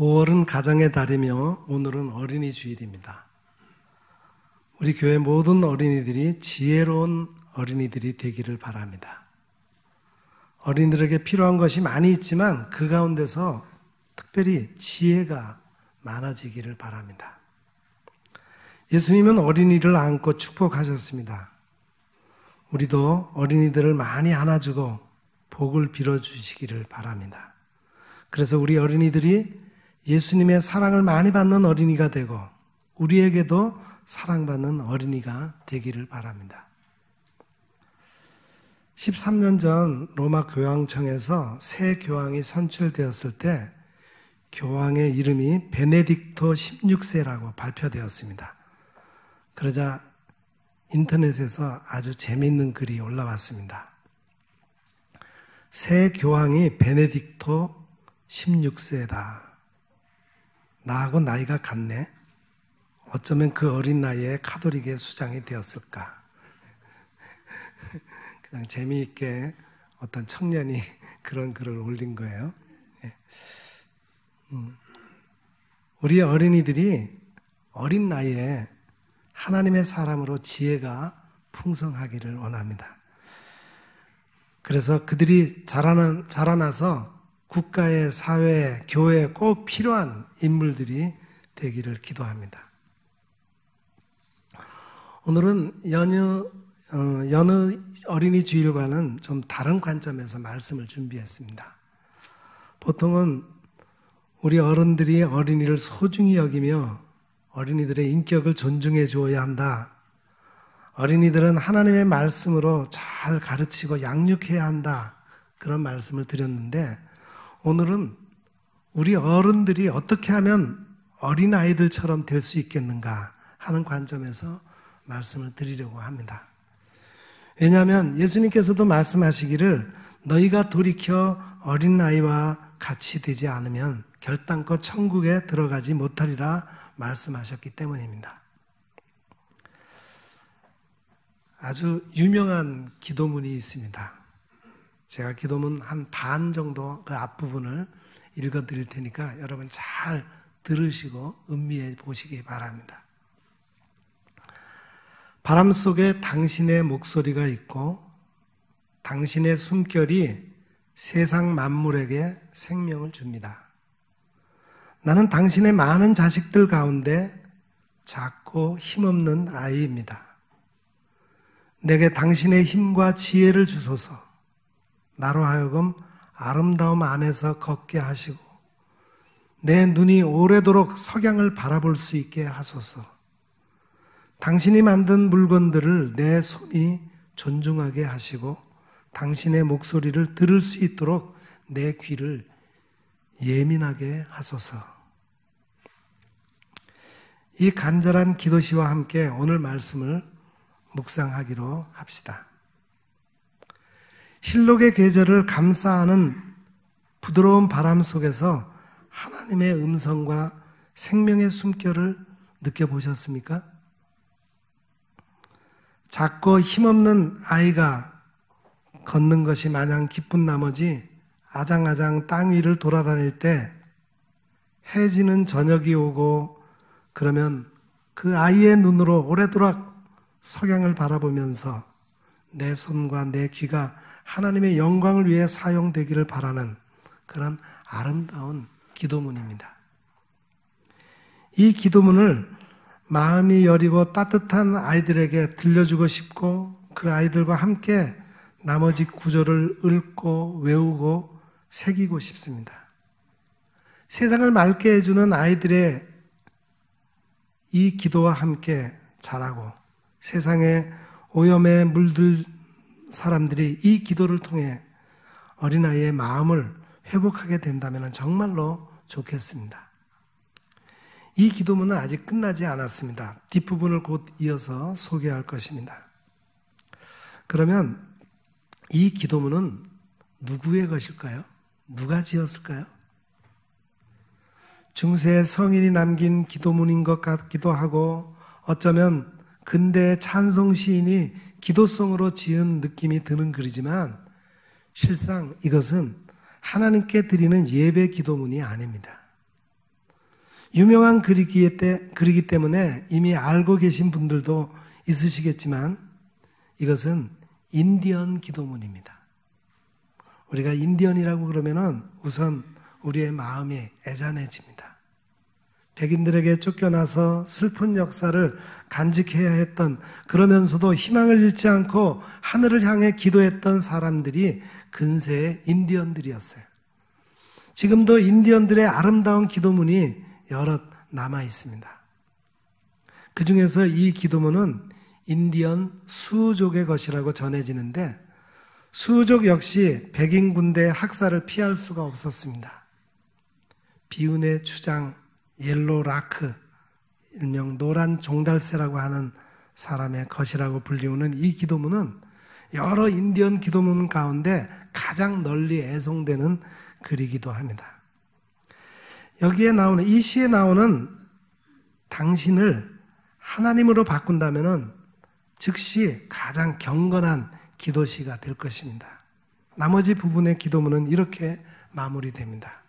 5월은 가정의 달이며 오늘은 어린이 주일입니다. 우리 교회 모든 어린이들이 지혜로운 어린이들이 되기를 바랍니다. 어린이들에게 필요한 것이 많이 있지만 그 가운데서 특별히 지혜가 많아지기를 바랍니다. 예수님은 어린이를 안고 축복하셨습니다. 우리도 어린이들을 많이 안아주고 복을 빌어주시기를 바랍니다. 그래서 우리 어린이들이 예수님의 사랑을 많이 받는 어린이가 되고 우리에게도 사랑받는 어린이가 되기를 바랍니다. 13년 전 로마 교황청에서 새 교황이 선출되었을 때 교황의 이름이 베네딕토 16세라고 발표되었습니다. 그러자 인터넷에서 아주 재미있는 글이 올라왔습니다. 새 교황이 베네딕토 16세다. 나하고 나이가 같네. 어쩌면 그 어린 나이에 카톨릭의 수장이 되었을까. 그냥 재미있게 어떤 청년이 그런 글을 올린 거예요. 우리 어린이들이 어린 나이에 하나님의 사람으로 지혜가 풍성하기를 원합니다. 그래서 그들이 자라나서 국가에, 사회에, 교회에 꼭 필요한 인물들이 되기를 기도합니다. 오늘은 여느 어린이 주일과는 좀 다른 관점에서 말씀을 준비했습니다. 보통은 우리 어른들이 어린이를 소중히 여기며 어린이들의 인격을 존중해 주어야 한다. 어린이들은 하나님의 말씀으로 잘 가르치고 양육해야 한다. 그런 말씀을 드렸는데 오늘은 우리 어른들이 어떻게 하면 어린아이들처럼 될 수 있겠는가 하는 관점에서 말씀을 드리려고 합니다. 왜냐하면 예수님께서도 말씀하시기를 너희가 돌이켜 어린아이와 같이 되지 않으면 결단코 천국에 들어가지 못하리라 말씀하셨기 때문입니다. 아주 유명한 기도문이 있습니다. 제가 기도문 한 반 정도 그 앞부분을 읽어드릴 테니까 여러분 잘 들으시고 음미해 보시기 바랍니다. 바람 속에 당신의 목소리가 있고 당신의 숨결이 세상 만물에게 생명을 줍니다. 나는 당신의 많은 자식들 가운데 작고 힘없는 아이입니다. 내게 당신의 힘과 지혜를 주소서. 나로 하여금 아름다움 안에서 걷게 하시고 내 눈이 오래도록 석양을 바라볼 수 있게 하소서. 당신이 만든 물건들을 내 손이 존중하게 하시고 당신의 목소리를 들을 수 있도록 내 귀를 예민하게 하소서. 이 간절한 기도시와 함께 오늘 말씀을 묵상하기로 합시다. 실록의 계절을 감싸하는 부드러운 바람 속에서 하나님의 음성과 생명의 숨결을 느껴보셨습니까? 작고 힘없는 아이가 걷는 것이 마냥 기쁜 나머지 아장아장 땅 위를 돌아다닐 때 해지는 저녁이 오고 그러면 그 아이의 눈으로 오래도록 석양을 바라보면서 내 손과 내 귀가 하나님의 영광을 위해 사용되기를 바라는 그런 아름다운 기도문입니다. 이 기도문을 마음이 여리고 따뜻한 아이들에게 들려주고 싶고 그 아이들과 함께 나머지 구절을 읽고 외우고 새기고 싶습니다. 세상을 맑게 해주는 아이들의 이 기도와 함께 자라고 세상에 오염에 물들 사람들이 이 기도를 통해 어린아이의 마음을 회복하게 된다면 정말로 좋겠습니다. 이 기도문은 아직 끝나지 않았습니다. 뒷부분을 곧 이어서 소개할 것입니다. 그러면 이 기도문은 누구의 것일까요? 누가 지었을까요? 중세 성인이 남긴 기도문인 것 같기도 하고 어쩌면 근대 찬송 시인이 기도성으로 지은 느낌이 드는 글이지만 실상 이것은 하나님께 드리는 예배 기도문이 아닙니다. 유명한 글이기 때문에 이미 알고 계신 분들도 있으시겠지만 이것은 인디언 기도문입니다. 우리가 인디언이라고 그러면은 우선 우리의 마음이 애잔해집니다. 백인들에게 쫓겨나서 슬픈 역사를 간직해야 했던, 그러면서도 희망을 잃지 않고 하늘을 향해 기도했던 사람들이 근세의 인디언들이었어요. 지금도 인디언들의 아름다운 기도문이 여럿 남아 있습니다. 그 중에서 이 기도문은 인디언 수족의 것이라고 전해지는데, 수족 역시 백인 군대의 학살을 피할 수가 없었습니다. 비운의 추장 옐로 라크, 일명 노란 종달새라고 하는 사람의 것이라고 불리우는 이 기도문은 여러 인디언 기도문 가운데 가장 널리 애송되는 글이기도 합니다. 여기에 나오는, 이 시에 나오는 당신을 하나님으로 바꾼다면은 즉시 가장 경건한 기도시가 될 것입니다. 나머지 부분의 기도문은 이렇게 마무리됩니다.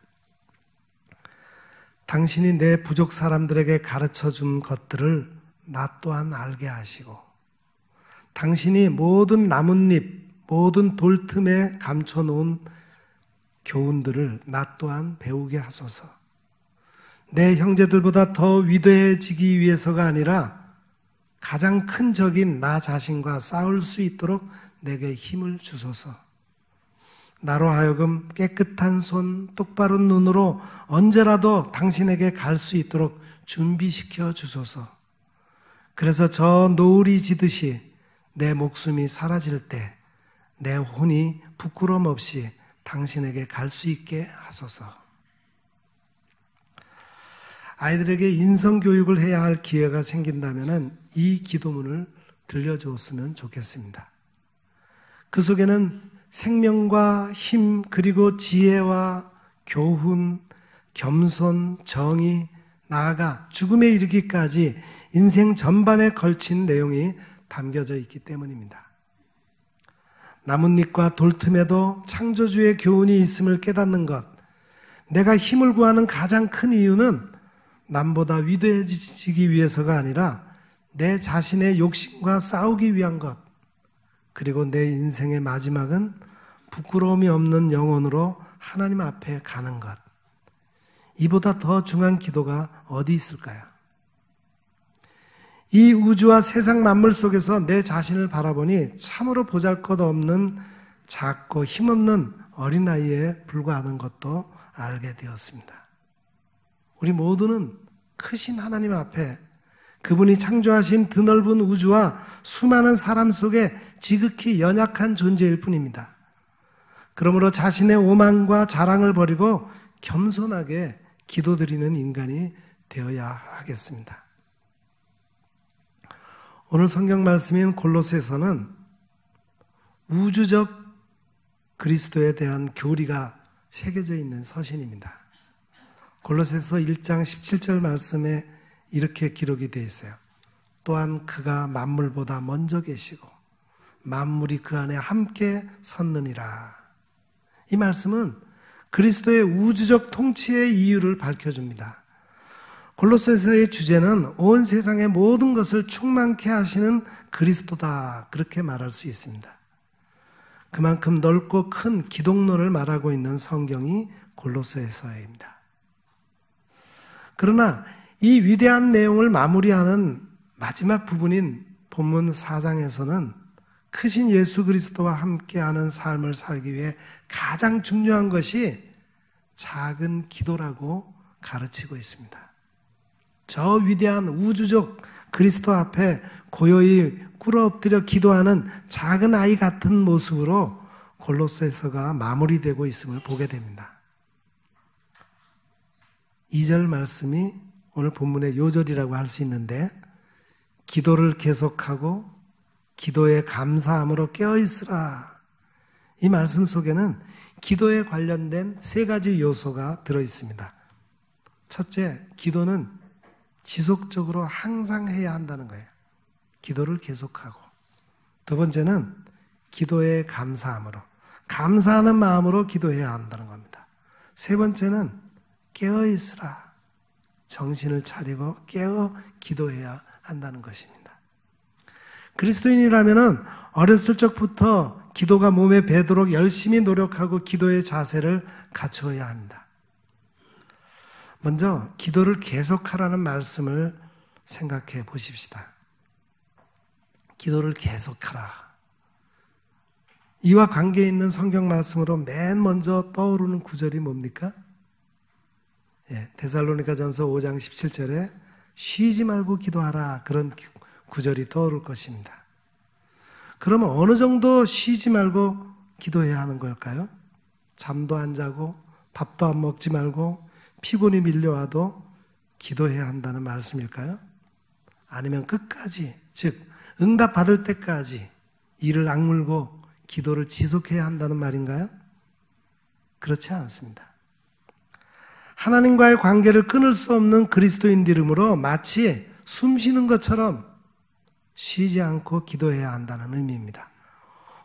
당신이 내 부족 사람들에게 가르쳐준 것들을 나 또한 알게 하시고, 당신이 모든 나뭇잎, 모든 돌틈에 감춰놓은 교훈들을 나 또한 배우게 하소서. 내 형제들보다 더 위대해지기 위해서가 아니라 가장 큰 적인 나 자신과 싸울 수 있도록 내게 힘을 주소서. 나로 하여금 깨끗한 손, 똑바른 눈으로 언제라도 당신에게 갈 수 있도록 준비시켜 주소서. 그래서 저 노을이 지듯이 내 목숨이 사라질 때 내 혼이 부끄럼 없이 당신에게 갈 수 있게 하소서. 아이들에게 인성교육을 해야 할 기회가 생긴다면 이 기도문을 들려주었으면 좋겠습니다. 그 속에는 생명과 힘, 그리고 지혜와 교훈, 겸손, 정의, 나아가 죽음에 이르기까지 인생 전반에 걸친 내용이 담겨져 있기 때문입니다. 나뭇잎과 돌틈에도 창조주의 교훈이 있음을 깨닫는 것, 내가 힘을 구하는 가장 큰 이유는 남보다 위대해지기 위해서가 아니라 내 자신의 욕심과 싸우기 위한 것, 그리고 내 인생의 마지막은 부끄러움이 없는 영혼으로 하나님 앞에 가는 것. 이보다 더 중요한 기도가 어디 있을까요? 이 우주와 세상 만물 속에서 내 자신을 바라보니 참으로 보잘것없는 작고 힘없는 어린아이에 불과하는 것도 알게 되었습니다. 우리 모두는 크신 하나님 앞에, 그분이 창조하신 드넓은 우주와 수많은 사람 속에 지극히 연약한 존재일 뿐입니다. 그러므로 자신의 오만과 자랑을 버리고 겸손하게 기도드리는 인간이 되어야 하겠습니다. 오늘 성경 말씀인 골로새서는 우주적 그리스도에 대한 교리가 새겨져 있는 서신입니다. 골로새서 1장 17절 말씀에 이렇게 기록이 되어 있어요. 또한 그가 만물보다 먼저 계시고 만물이 그 안에 함께 섰느니라. 이 말씀은 그리스도의 우주적 통치의 이유를 밝혀줍니다. 골로새서의 주제는 온 세상의 모든 것을 충만케 하시는 그리스도다, 그렇게 말할 수 있습니다. 그만큼 넓고 큰 기독론을 말하고 있는 성경이 골로새서입니다. 그러나 이 위대한 내용을 마무리하는 마지막 부분인 본문 4장에서는 크신 예수 그리스도와 함께하는 삶을 살기 위해 가장 중요한 것이 작은 기도라고 가르치고 있습니다. 저 위대한 우주적 그리스도 앞에 고요히 꿇어엎드려 기도하는 작은 아이 같은 모습으로 골로새서가 마무리되고 있음을 보게 됩니다. 2절 말씀이 오늘 본문의 요절이라고 할 수 있는데, 기도를 계속하고 기도에 감사함으로 깨어있으라. 이 말씀 속에는 기도에 관련된 3가지 요소가 들어있습니다. 첫째, 기도는 지속적으로 항상 해야 한다는 거예요. 기도를 계속하고. 두 번째는 기도에 감사함으로, 감사하는 마음으로 기도해야 한다는 겁니다. 세 번째는 깨어있으라. 정신을 차리고 깨어 기도해야 한다는 것입니다. 그리스도인이라면 어렸을 적부터 기도가 몸에 배도록 열심히 노력하고 기도의 자세를 갖추어야 합니다. 먼저 기도를 계속하라는 말씀을 생각해 보십시다. 기도를 계속하라. 이와 관계 있는 성경 말씀으로 맨 먼저 떠오르는 구절이 뭡니까? 데살로니가전서 5장 17절에 쉬지 말고 기도하라, 그런 구절이 떠오를 것입니다. 그러면 어느 정도 쉬지 말고 기도해야 하는 걸까요? 잠도 안 자고 밥도 안 먹지 말고 피곤이 밀려와도 기도해야 한다는 말씀일까요? 아니면 끝까지, 즉 응답받을 때까지 이를 악물고 기도를 지속해야 한다는 말인가요? 그렇지 않습니다. 하나님과의 관계를 끊을 수 없는 그리스도인들이므로 마치 숨 쉬는 것처럼 쉬지 않고 기도해야 한다는 의미입니다.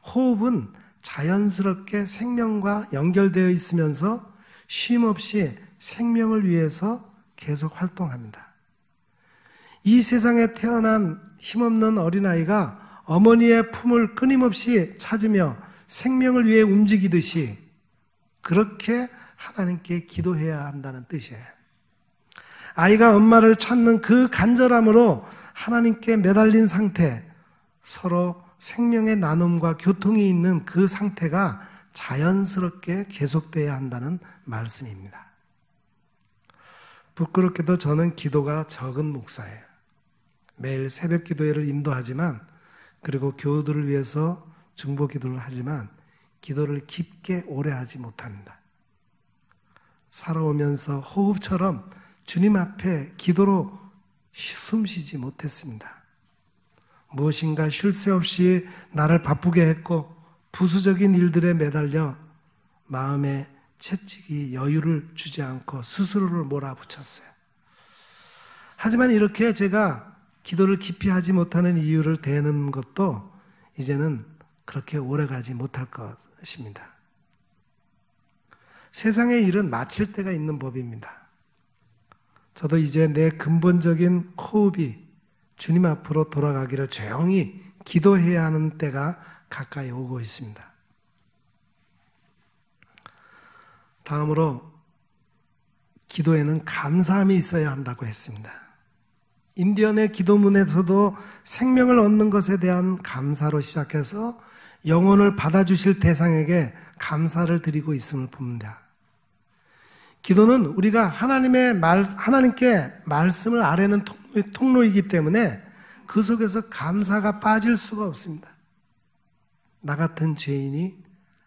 호흡은 자연스럽게 생명과 연결되어 있으면서 쉼 없이 생명을 위해서 계속 활동합니다. 이 세상에 태어난 힘없는 어린아이가 어머니의 품을 끊임없이 찾으며 생명을 위해 움직이듯이 그렇게 하나님께 기도해야 한다는 뜻이에요. 아이가 엄마를 찾는 그 간절함으로 하나님께 매달린 상태, 서로 생명의 나눔과 교통이 있는 그 상태가 자연스럽게 계속돼야 한다는 말씀입니다. 부끄럽게도 저는 기도가 적은 목사예요. 매일 새벽 기도회를 인도하지만, 그리고 교우들을 위해서 중보 기도를 하지만 기도를 깊게 오래 하지 못합니다. 살아오면서 호흡처럼 주님 앞에 기도로 숨쉬지 못했습니다. 무엇인가 쉴 새 없이 나를 바쁘게 했고 부수적인 일들에 매달려 마음에 채찍이 여유를 주지 않고 스스로를 몰아붙였어요. 하지만 이렇게 제가 기도를 깊이 하지 못하는 이유를 대는 것도 이제는 그렇게 오래가지 못할 것입니다. 세상의 일은 마칠 때가 있는 법입니다. 저도 이제 내 근본적인 호흡이 주님 앞으로 돌아가기를 조용히 기도해야 하는 때가 가까이 오고 있습니다. 다음으로 기도에는 감사함이 있어야 한다고 했습니다. 인디언의 기도문에서도 생명을 얻는 것에 대한 감사로 시작해서 영혼을 받아주실 대상에게 감사를 드리고 있음을 봅니다. 기도는 우리가 하나님께 말씀을 아뢰는 통로이기 때문에 그 속에서 감사가 빠질 수가 없습니다. 나 같은 죄인이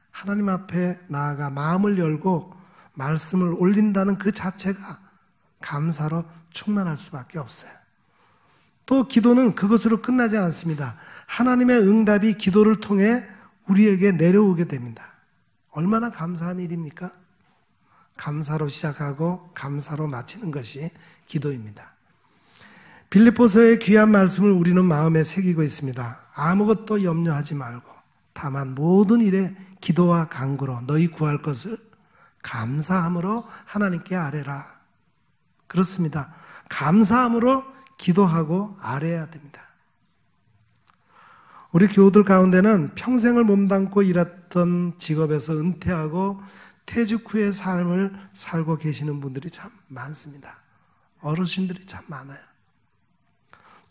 하나님 앞에 나아가 마음을 열고 말씀을 올린다는 그 자체가 감사로 충만할 수밖에 없어요. 또 기도는 그것으로 끝나지 않습니다. 하나님의 응답이 기도를 통해 우리에게 내려오게 됩니다. 얼마나 감사한 일입니까? 감사로 시작하고 감사로 마치는 것이 기도입니다. 빌립보서의 귀한 말씀을 우리는 마음에 새기고 있습니다. 아무것도 염려하지 말고 다만 모든 일에 기도와 간구로 너희 구할 것을 감사함으로 하나님께 아뢰라. 그렇습니다. 감사함으로 기도하고 아뢰어야 됩니다. 우리 교우들 가운데는 평생을 몸담고 일했던 직업에서 은퇴하고 퇴직 후의 삶을 살고 계시는 분들이 참 많습니다. 어르신들이 참 많아요.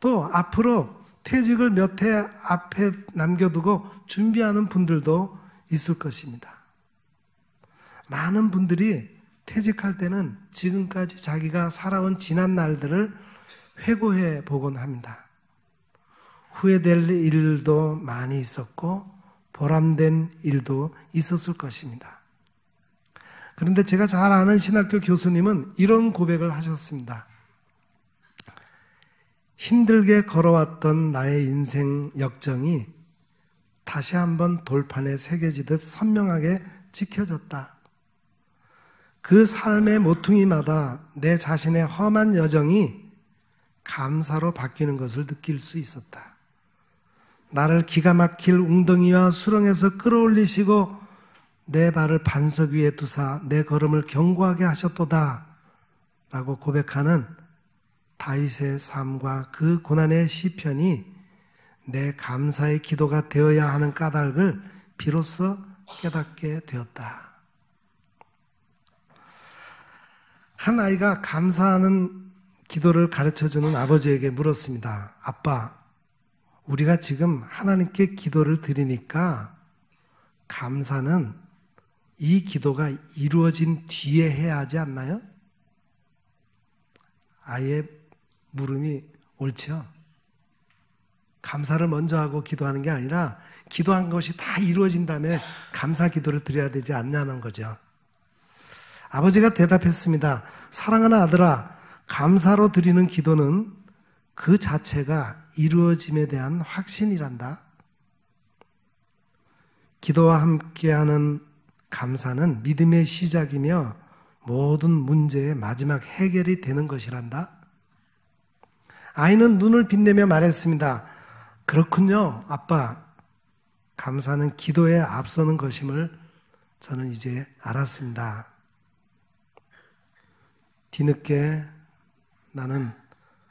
또 앞으로 퇴직을 몇 해 앞에 남겨두고 준비하는 분들도 있을 것입니다. 많은 분들이 퇴직할 때는 지금까지 자기가 살아온 지난 날들을 회고해 보곤 합니다. 후회될 일도 많이 있었고 보람된 일도 있었을 것입니다. 그런데 제가 잘 아는 신학교 교수님은 이런 고백을 하셨습니다. 힘들게 걸어왔던 나의 인생 역정이 다시 한번 돌판에 새겨지듯 선명하게 찍혀졌다. 그 삶의 모퉁이마다 내 자신의 험한 여정이 감사로 바뀌는 것을 느낄 수 있었다. 나를 기가 막힐 웅덩이와 수렁에서 끌어올리시고 내 발을 반석 위에 두사 내 걸음을 견고하게 하셨도다. 라고 고백하는 다윗의 삶과 그 고난의 시편이 내 감사의 기도가 되어야 하는 까닭을 비로소 깨닫게 되었다. 한 아이가 감사하는 기도를 가르쳐주는 아버지에게 물었습니다. 아빠, 우리가 지금 하나님께 기도를 드리니까 감사는 이 기도가 이루어진 뒤에 해야 하지 않나요? 아이의 물음이 옳죠. 감사를 먼저 하고 기도하는 게 아니라 기도한 것이 다 이루어진 다음에 감사 기도를 드려야 되지 않냐는 거죠. 아버지가 대답했습니다. 사랑하는 아들아, 감사로 드리는 기도는 그 자체가 이루어짐에 대한 확신이란다. 기도와 함께하는 감사는 믿음의 시작이며 모든 문제의 마지막 해결이 되는 것이란다. 아이는 눈을 빛내며 말했습니다. 그렇군요, 아빠. 감사는 기도에 앞서는 것임을 저는 이제 알았습니다. 뒤늦게 나는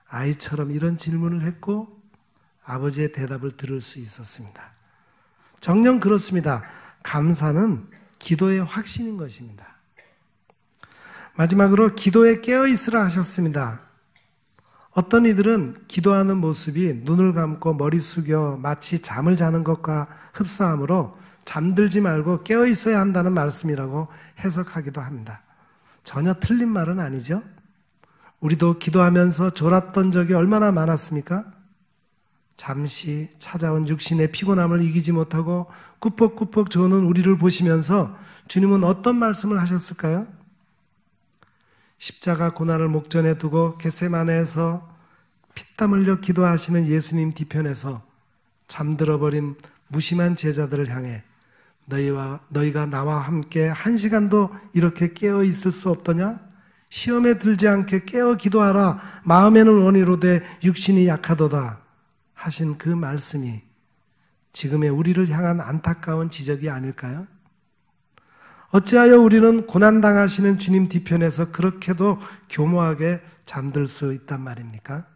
아이처럼 이런 질문을 했고 아버지의 대답을 들을 수 있었습니다. 정녕 그렇습니다. 감사는 기도의 확신인 것입니다. 마지막으로 기도에 깨어있으라 하셨습니다. 어떤 이들은 기도하는 모습이 눈을 감고 머리 숙여 마치 잠을 자는 것과 흡사하므로 잠들지 말고 깨어있어야 한다는 말씀이라고 해석하기도 합니다. 전혀 틀린 말은 아니죠. 우리도 기도하면서 졸았던 적이 얼마나 많았습니까? 잠시 찾아온 육신의 피곤함을 이기지 못하고 꾸벅꾸벅 조는 우리를 보시면서 주님은 어떤 말씀을 하셨을까요? 십자가 고난을 목전에 두고 겟세마네에서 피땀 흘려 기도하시는 예수님 뒤편에서 잠들어버린 무심한 제자들을 향해 너희가 나와 함께 한 시간도 이렇게 깨어 있을 수 없더냐? 시험에 들지 않게 깨어 기도하라. 마음에는 원이로되 육신이 약하도다 하신 그 말씀이 지금의 우리를 향한 안타까운 지적이 아닐까요? 어찌하여 우리는 고난당하시는 주님 뒤편에서 그렇게도 교모하게 잠들 수 있단 말입니까?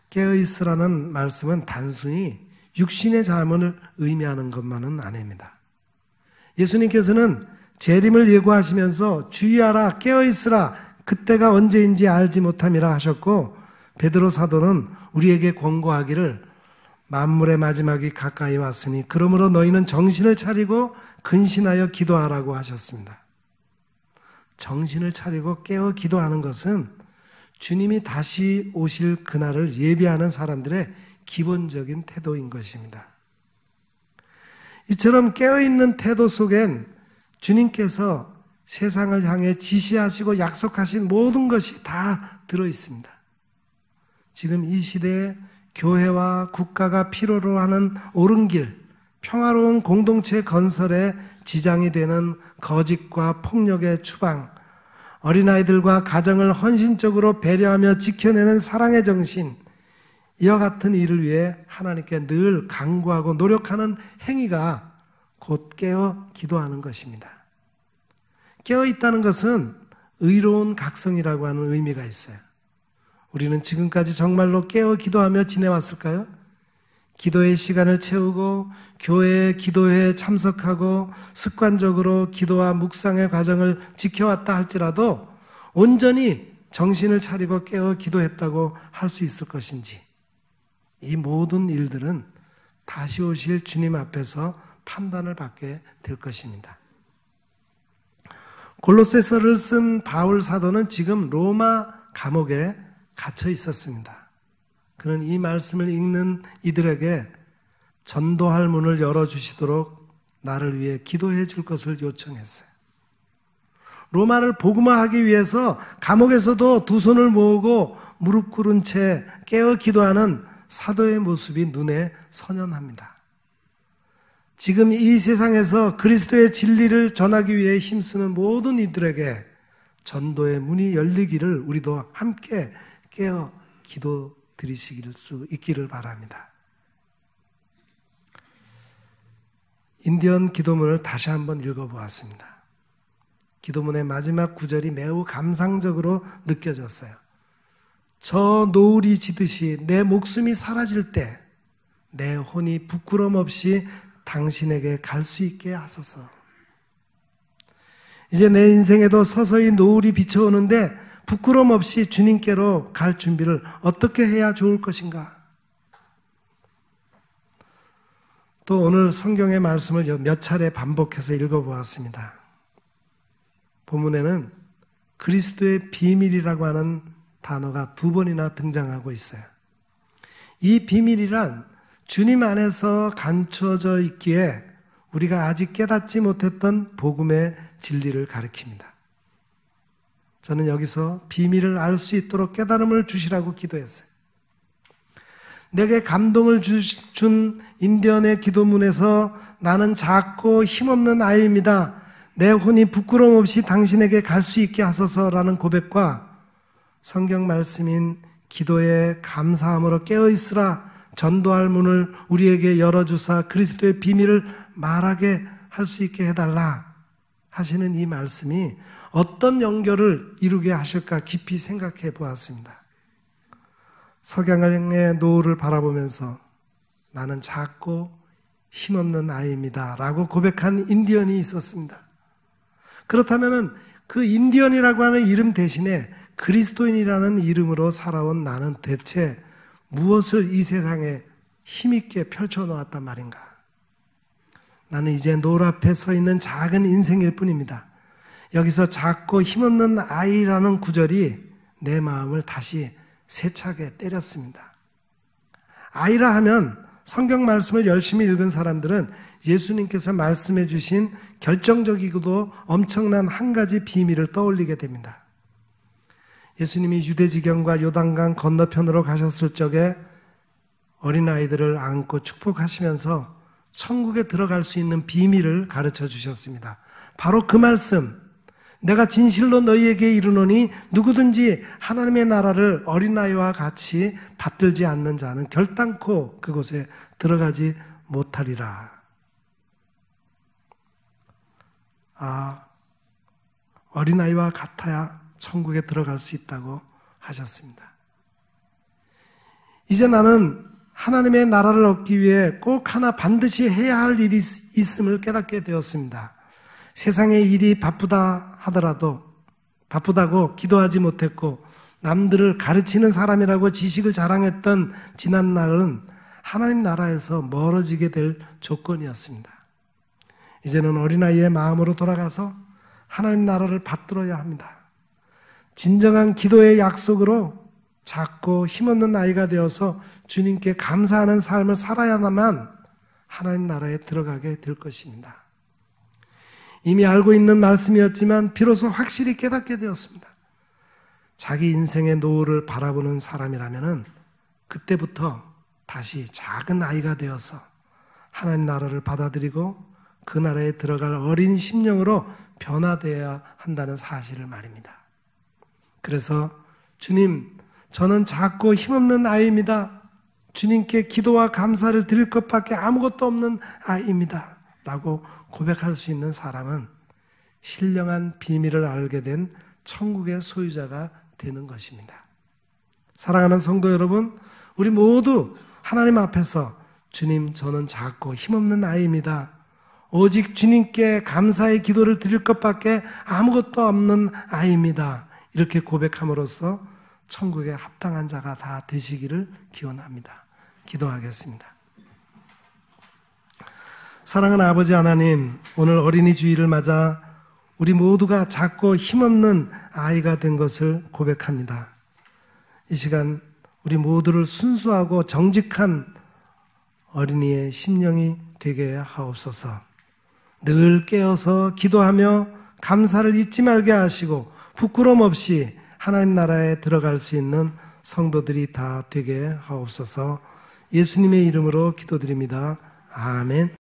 깨어있으라는 말씀은 단순히 육신의 잠을 의미하는 것만은 아닙니다. 예수님께서는 재림을 예고하시면서 주의하라, 깨어있으라, 그때가 언제인지 알지 못함이라 하셨고, 베드로 사도는 우리에게 권고하기를 만물의 마지막이 가까이 왔으니 그러므로 너희는 정신을 차리고 근신하여 기도하라고 하셨습니다. 정신을 차리고 깨어 기도하는 것은 주님이 다시 오실 그날을 예비하는 사람들의 기본적인 태도인 것입니다. 이처럼 깨어있는 태도 속엔 주님께서 세상을 향해 지시하시고 약속하신 모든 것이 다 들어있습니다. 지금 이 시대에 교회와 국가가 필요로 하는 옳은 길, 평화로운 공동체 건설에 지장이 되는 거짓과 폭력의 추방, 어린아이들과 가정을 헌신적으로 배려하며 지켜내는 사랑의 정신, 이와 같은 일을 위해 하나님께 늘 간구하고 노력하는 행위가 곧 깨어 기도하는 것입니다. 깨어 있다는 것은 의로운 각성이라고 하는 의미가 있어요. 우리는 지금까지 정말로 깨어 기도하며 지내왔을까요? 기도의 시간을 채우고 교회의 기도회에 참석하고 습관적으로 기도와 묵상의 과정을 지켜왔다 할지라도 온전히 정신을 차리고 깨어 기도했다고 할 수 있을 것인지, 이 모든 일들은 다시 오실 주님 앞에서 판단을 받게 될 것입니다. 골로새서를 쓴 바울 사도는 지금 로마 감옥에 갇혀 있었습니다. 그는 이 말씀을 읽는 이들에게 전도할 문을 열어주시도록 나를 위해 기도해 줄 것을 요청했어요. 로마를 복음화하기 위해서 감옥에서도 두 손을 모으고 무릎 꿇은 채 깨어 기도하는 사도의 모습이 눈에 선연합니다. 지금 이 세상에서 그리스도의 진리를 전하기 위해 힘쓰는 모든 이들에게 전도의 문이 열리기를 우리도 함께 깨어 기도 드리실 수 있기를 바랍니다. 인디언 기도문을 다시 한번 읽어보았습니다. 기도문의 마지막 구절이 매우 감상적으로 느껴졌어요. 저 노을이 지듯이 내 목숨이 사라질 때 내 혼이 부끄럼 없이 당신에게 갈 수 있게 하소서. 이제 내 인생에도 서서히 노을이 비춰오는데 부끄럼 없이 주님께로 갈 준비를 어떻게 해야 좋을 것인가? 또 오늘 성경의 말씀을 몇 차례 반복해서 읽어보았습니다. 본문에는 그리스도의 비밀이라고 하는 단어가 2번이나 등장하고 있어요. 이 비밀이란 주님 안에서 감춰져 있기에 우리가 아직 깨닫지 못했던 복음의 진리를 가리킵니다. 저는 여기서 비밀을 알 수 있도록 깨달음을 주시라고 기도했어요. 내게 감동을 준 인디언의 기도문에서 나는 작고 힘없는 아이입니다. 내 혼이 부끄러움 없이 당신에게 갈 수 있게 하소서라는 고백과 성경 말씀인 기도에 감사함으로 깨어있으라 전도할 문을 우리에게 열어주사 그리스도의 비밀을 말하게 할 수 있게 해달라 하시는 이 말씀이 어떤 연결을 이루게 하실까 깊이 생각해 보았습니다. 석양의 노을을 바라보면서 나는 작고 힘없는 아이입니다 라고 고백한 인디언이 있었습니다. 그렇다면 그 인디언이라고 하는 이름 대신에 그리스도인이라는 이름으로 살아온 나는 대체 무엇을 이 세상에 힘있게 펼쳐놓았단 말인가? 나는 이제 노을 앞에 서 있는 작은 인생일 뿐입니다. 여기서 작고 힘없는 아이라는 구절이 내 마음을 다시 세차게 때렸습니다. 아이라 하면 성경 말씀을 열심히 읽은 사람들은 예수님께서 말씀해 주신 결정적이고도 엄청난 한 가지 비밀을 떠올리게 됩니다. 예수님이 유대지경과 요단강 건너편으로 가셨을 적에 어린아이들을 안고 축복하시면서 천국에 들어갈 수 있는 비밀을 가르쳐 주셨습니다. 바로 그 말씀, 내가 진실로 너희에게 이르노니 누구든지 하나님의 나라를 어린아이와 같이 받들지 않는 자는 결단코 그곳에 들어가지 못하리라. 어린아이와 같아야 천국에 들어갈 수 있다고 하셨습니다. 이제 나는 하나님의 나라를 얻기 위해 꼭 하나 반드시 해야 할 일이 있음을 깨닫게 되었습니다. 세상의 일이 바쁘다 하더라도 바쁘다고 기도하지 못했고 남들을 가르치는 사람이라고 지식을 자랑했던 지난 날은 하나님 나라에서 멀어지게 될 조건이었습니다. 이제는 어린아이의 마음으로 돌아가서 하나님 나라를 받들어야 합니다. 진정한 기도의 약속으로 작고 힘없는 아이가 되어서 주님께 감사하는 삶을 살아야만 하나님 나라에 들어가게 될 것입니다. 이미 알고 있는 말씀이었지만 비로소 확실히 깨닫게 되었습니다. 자기 인생의 노을을 바라보는 사람이라면 그때부터 다시 작은 아이가 되어서 하나님 나라를 받아들이고 그 나라에 들어갈 어린 심령으로 변화되어야 한다는 사실을 말입니다. 그래서 주님, 저는 작고 힘없는 아이입니다. 주님께 기도와 감사를 드릴 것밖에 아무것도 없는 아이입니다. 라고 고백할 수 있는 사람은 신령한 비밀을 알게 된 천국의 소유자가 되는 것입니다. 사랑하는 성도 여러분, 우리 모두 하나님 앞에서 주님, 저는 작고 힘없는 아이입니다. 오직 주님께 감사의 기도를 드릴 것밖에 아무것도 없는 아이입니다. 이렇게 고백함으로써 천국에 합당한 자가 다 되시기를 기원합니다. 기도하겠습니다. 사랑하는 아버지 하나님, 오늘 어린이 주일을 맞아 우리 모두가 작고 힘없는 아이가 된 것을 고백합니다. 이 시간 우리 모두를 순수하고 정직한 어린이의 심령이 되게 하옵소서. 늘 깨어서 기도하며 감사를 잊지 말게 하시고 부끄럼 없이 하나님 나라에 들어갈 수 있는 성도들이 다 되게 하옵소서. 예수님의 이름으로 기도드립니다. 아멘.